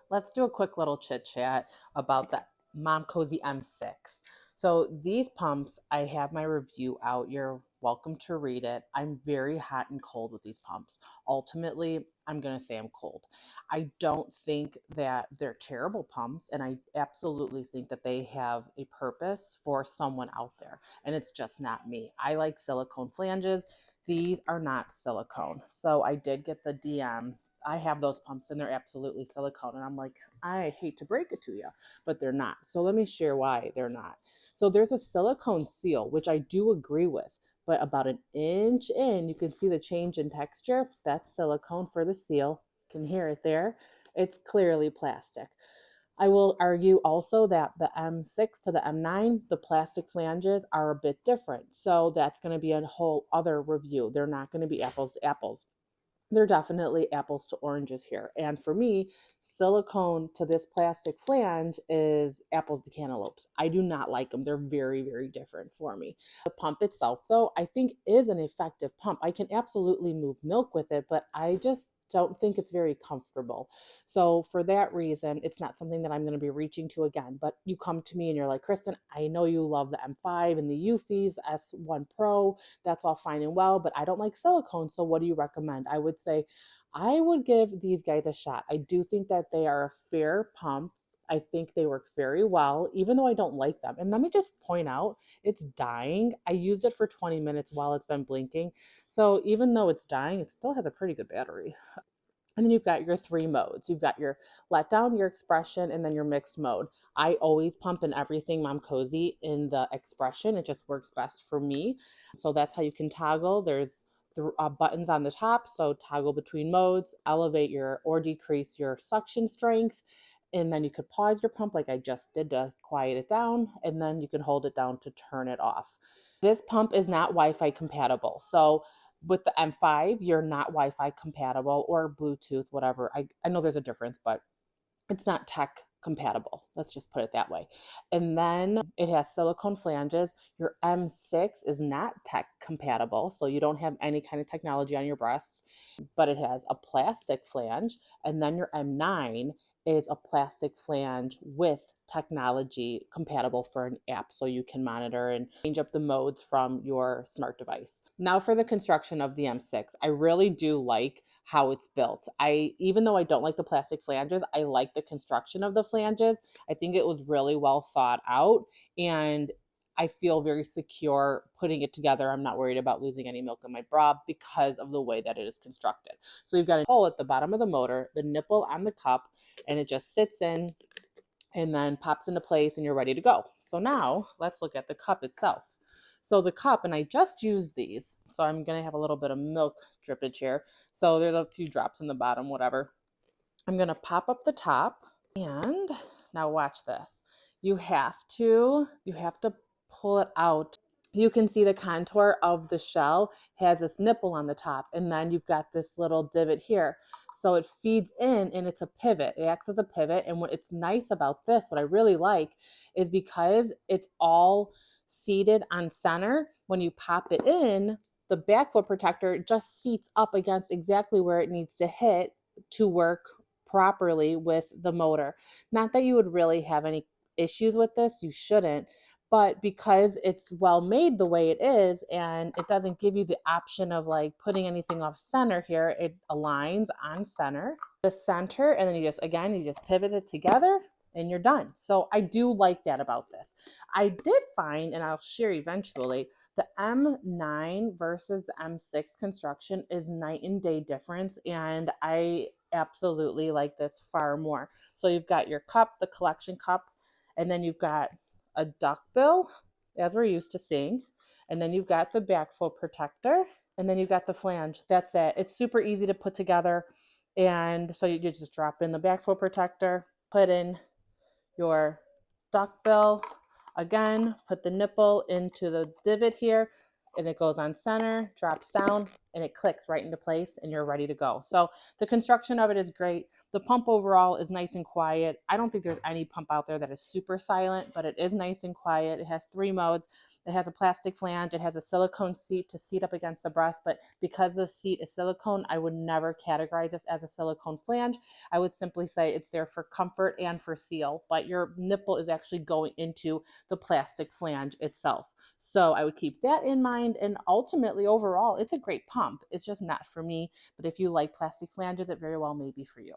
let's do a quick little chit chat about the Momcozy M6. So these pumps, I have my review out. You're welcome to read it. I'm very hot and cold with these pumps. Ultimately, I'm going to say I'm cold. I don't think that they're terrible pumps, and I absolutely think that they have a purpose for someone out there, and it's just not me. I like silicone flanges. These are not silicone. So I did get the DM. I have those pumps and they're absolutely silicone. And I'm like, I hate to break it to you, but they're not. So let me share why they're not. So there's a silicone seal, which I do agree with, but about an inch in, you can see the change in texture. That's silicone for the seal. You can hear it there. It's clearly plastic. I will argue also that the M6 to the M9, the plastic flanges are a bit different. So that's going to be a whole other review. They're not going to be apples to apples. They're definitely apples to oranges here. And for me, silicone to this plastic flange is apples to cantaloupes. I do not like them. They're very, very different for me. The pump itself, though, I think is an effective pump. I can absolutely move milk with it, but I just don't think it's very comfortable. So for that reason, it's not something that I'm going to be reaching to again. But you come to me and you're like, Kristen, I know you love the M5 and the Eufys, the S1 Pro. That's all fine and well, but I don't like silicone. So what do you recommend? I would say I would give these guys a shot. I do think that they are a fair pump. I think they work very well, even though I don't like them. And let me just point out, it's dying. I used it for 20 minutes while it's been blinking. So even though it's dying, it still has a pretty good battery. And then you've got your three modes. You've got your letdown, your expression, and then your mixed mode. I always pump in everything Momcozy in the expression. It just works best for me. So that's how you can toggle. There's the buttons on the top. So toggle between modes, elevate your or decrease your suction strength. And then you could pause your pump like I just did to quiet it down. And then you can hold it down to turn it off. This pump is not Wi-Fi compatible. So with the M5, you're not Wi-Fi compatible or Bluetooth, whatever. I know there's a difference, but it's not tech compatible. Let's just put it that way. And then it has silicone flanges. Your M6 is not tech compatible, so you don't have any kind of technology on your breasts, but it has a plastic flange. And then your M9 is a plastic flange with technology compatible for an app so you can monitor and change up the modes from your smart device. Now for the construction of the M6, I really do like how it's built. Even though I don't like the plastic flanges, I like the construction of the flanges. I think it was really well thought out and I feel very secure putting it together. I'm not worried about losing any milk in my bra because of the way that it is constructed. So you've got a hole at the bottom of the motor, the nipple on the cup, and it just sits in and then pops into place and you're ready to go. So now let's look at the cup itself. So the cup, and I just used these, so I'm gonna have a little bit of milk drippage here. So there's a few drops in the bottom, whatever. I'm gonna pop up the top and now watch this. You have to pull it out. You can see the contour of the shell has this nipple on the top, and then you've got this little divot here. So it feeds in and it's a pivot. It acts as a pivot. And what it's nice about this, what I really like, is because it's all seated on center, when you pop it in, the back foot protector just seats up against exactly where it needs to hit to work properly with the motor. Not that you would really have any issues with this, you shouldn't, but because it's well made the way it is and it doesn't give you the option of like putting anything off center here, it aligns on center, the center, and then you just pivot it together and you're done. So I do like that about this. I did find, and I'll share eventually, the M9 versus the M6 construction is night and day difference, and I absolutely like this far more. So you've got your cup, the collection cup, and then you've got a duckbill, as we're used to seeing, and then you've got the back foot protector, and then you've got the flange. That's it. It's super easy to put together, and so you just drop in the back foot protector, put in your duckbill, again, put the nipple into the divot here, and it goes on center, drops down, and it clicks right into place, and you're ready to go. So the construction of it is great. The pump overall is nice and quiet. I don't think there's any pump out there that is super silent, but it is nice and quiet. It has 3 modes. It has a plastic flange. It has a silicone seat to seat up against the breast, but because the seat is silicone, I would never categorize this as a silicone flange. I would simply say it's there for comfort and for seal, but your nipple is actually going into the plastic flange itself. So I would keep that in mind. And ultimately, overall, it's a great pump. It's just not for me. But if you like plastic flanges, it very well may be for you.